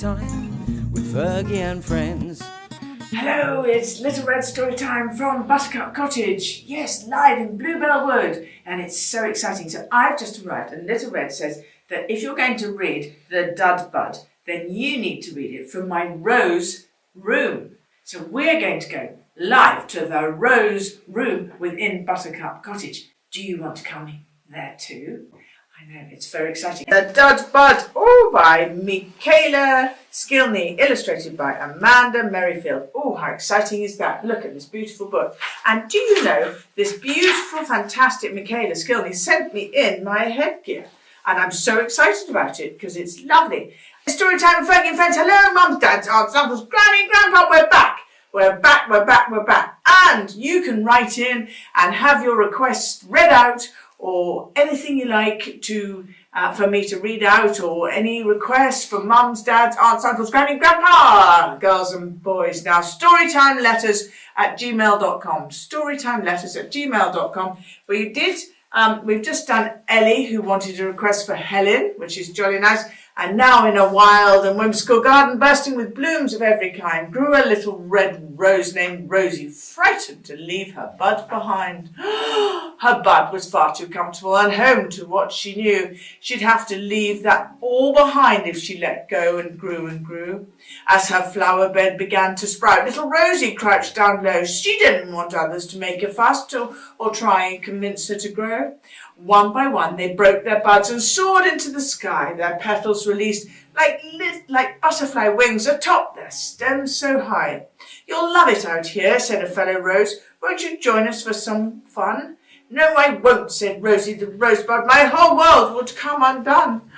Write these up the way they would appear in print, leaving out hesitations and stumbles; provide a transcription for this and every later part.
Storytime with Fergie and friends. Hello, it's Little Red Storytime from Buttercup Cottage. Yes, live in Bluebell Wood, and it's so exciting. So I've just arrived, and Little Red says that if you're going to read The Dud Bud, then you need to read it from my Rose room. So we're going to go live to the Rose room within Buttercup Cottage. Do you want to come there too? I know, it's very exciting. The Dud Bud, by Michaela Skilney, illustrated by Amanda Merrifield. Oh, how exciting is that? Look at this beautiful book. And do you know, this beautiful, fantastic Michaela Skilney sent me in my headgear. And I'm so excited about it because it's lovely. Story time with Fergie and friends. Hello, mums, dads, aunts, uncles, granny, grandpa. We're back. We're back. And you can write in and have your requests read out, or anything you like to for me to read out, or any requests from mums, dads, aunts, uncles, granny, grandpa, girls and boys. Now, storytimeletters@gmail.com. Storytimeletters@gmail.com. We've just done Ellie, who wanted a request for Helen, which is jolly nice. And now in a wild and whimsical garden bursting with blooms of every kind grew a little red rose named Rosie, frightened to leave her bud behind. Her bud was far too comfortable and home to what she knew. She'd have to leave that all behind if she let go and grew. As her flower bed began to sprout, little Rosie crouched down low. She didn't want others to make a fuss or try and convince her to grow. One by one, they broke their buds and soared into the sky, their petals released like butterfly wings atop their stems so high. You'll love it out here, said a fellow rose. Won't you join us for some fun? No, I won't, said Rosie the rosebud. My whole world would come undone.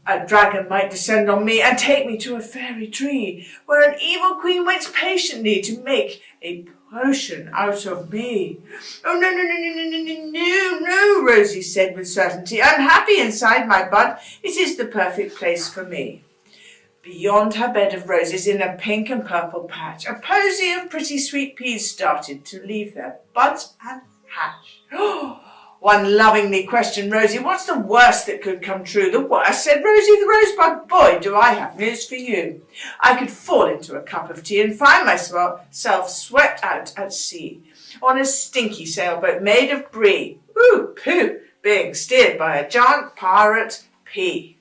A dragon might descend on me and take me to a fairy tree, where an evil queen waits patiently to make a potion out of me. Oh, no, Rosie said with certainty. I'm happy inside my bud. It is the perfect place for me. Beyond her bed of roses, in a pink and purple patch, a posy of pretty sweet peas started to leave their buds and hatch. One lovingly questioned Rosie, what's the worst that could come true? The worst, said Rosie the rosebud. Boy, do I have news for you. I could fall into a cup of tea and find myself swept out at sea on a stinky sailboat made of brie. Ooh, pooh, being steered by a giant pirate pea.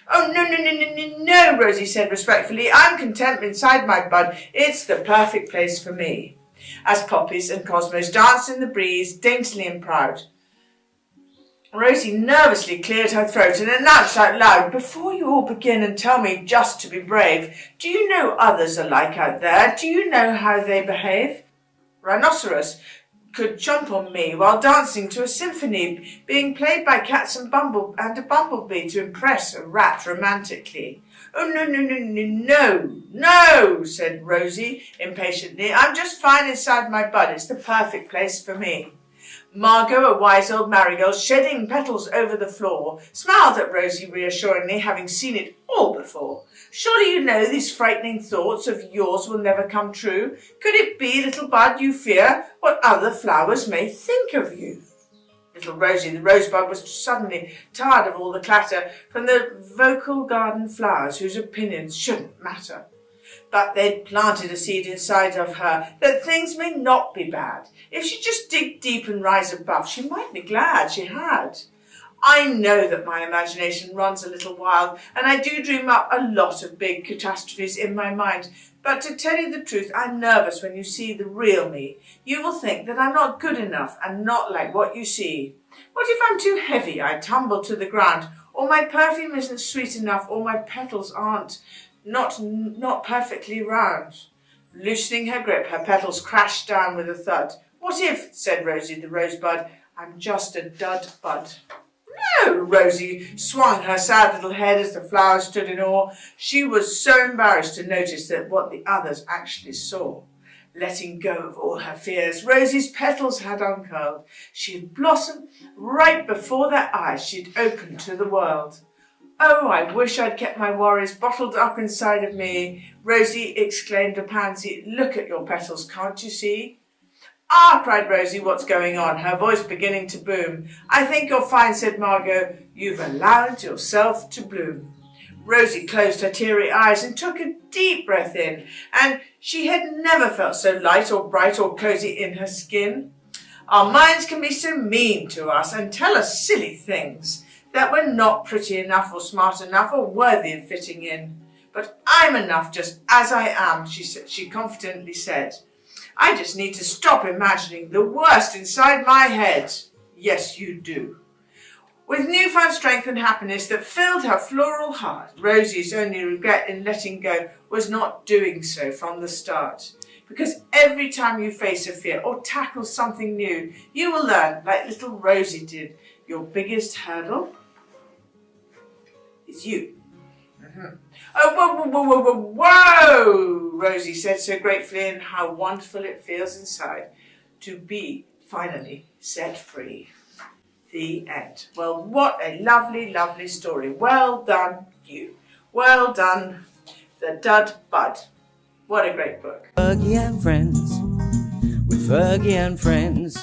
Oh, no, Rosie said respectfully. I'm content inside my bud. It's the perfect place for me. As poppies and cosmos danced in the breeze, daintily and proud, Rosie nervously cleared her throat and announced out loud, before you all begin and tell me just to be brave, do you know others are like out there? Do you know how they behave? Rhinoceros could jump on me while dancing to a symphony being played by cats and a bumblebee to impress a rat romantically. Oh, no, said Rosie impatiently. I'm just fine inside my bud. It's the perfect place for me. Margot, a wise old marigold, shedding petals over the floor, smiled at Rosie reassuringly, having seen it all before. Surely you know these frightening thoughts of yours will never come true. Could it be, little bud, you fear what other flowers may think of you? Little Rosie the rosebud was suddenly tired of all the clatter from the vocal garden flowers whose opinions shouldn't matter. But they'd planted a seed inside of her that things may not be bad. If she just dig deep and rise above, she might be glad she had. I know that my imagination runs a little wild, and I do dream up a lot of big catastrophes in my mind. But to tell you the truth, I'm nervous when you see the real me. You will think that I'm not good enough and not like what you see. What if I'm too heavy, I tumble to the ground, or my perfume isn't sweet enough, or my petals aren't not perfectly round? Loosening her grip, her petals crashed down with a thud. What if, said Rosie the rosebud, I'm just a dud bud? No, Rosie swung her sad little head as the flowers stood in awe. She was so embarrassed to notice that what the others actually saw. Letting go of all her fears, Rosie's petals had uncurled. She had blossomed right before their eyes. She'd opened to the world. Oh, I wish I'd kept my worries bottled up inside of me, Rosie exclaimed a pansy. Look at your petals, can't you see? Ah, cried Rosie, what's going on? Her voice beginning to boom. I think you're fine, said Margot. You've allowed yourself to bloom. Rosie closed her teary eyes and took a deep breath in, and she had never felt so light or bright or cosy in her skin. Our minds can be so mean to us and tell us silly things, that we're not pretty enough or smart enough or worthy of fitting in. But I'm enough just as I am, she confidently said. I just need to stop imagining the worst inside my head. Yes, you do. With newfound strength and happiness that filled her floral heart, Rosie's only regret in letting go was not doing so from the start. Because every time you face a fear or tackle something new, you will learn, like little Rosie did, your biggest hurdle is you. Oh, whoa, whoa, whoa, whoa, whoa, Rosie said so gratefully, and how wonderful it feels inside to be finally set free. The end. Well, what a lovely, lovely story. Well done, you. Well done, the Dud Bud. What a great book. Fergie and Friends, with Fergie and Friends.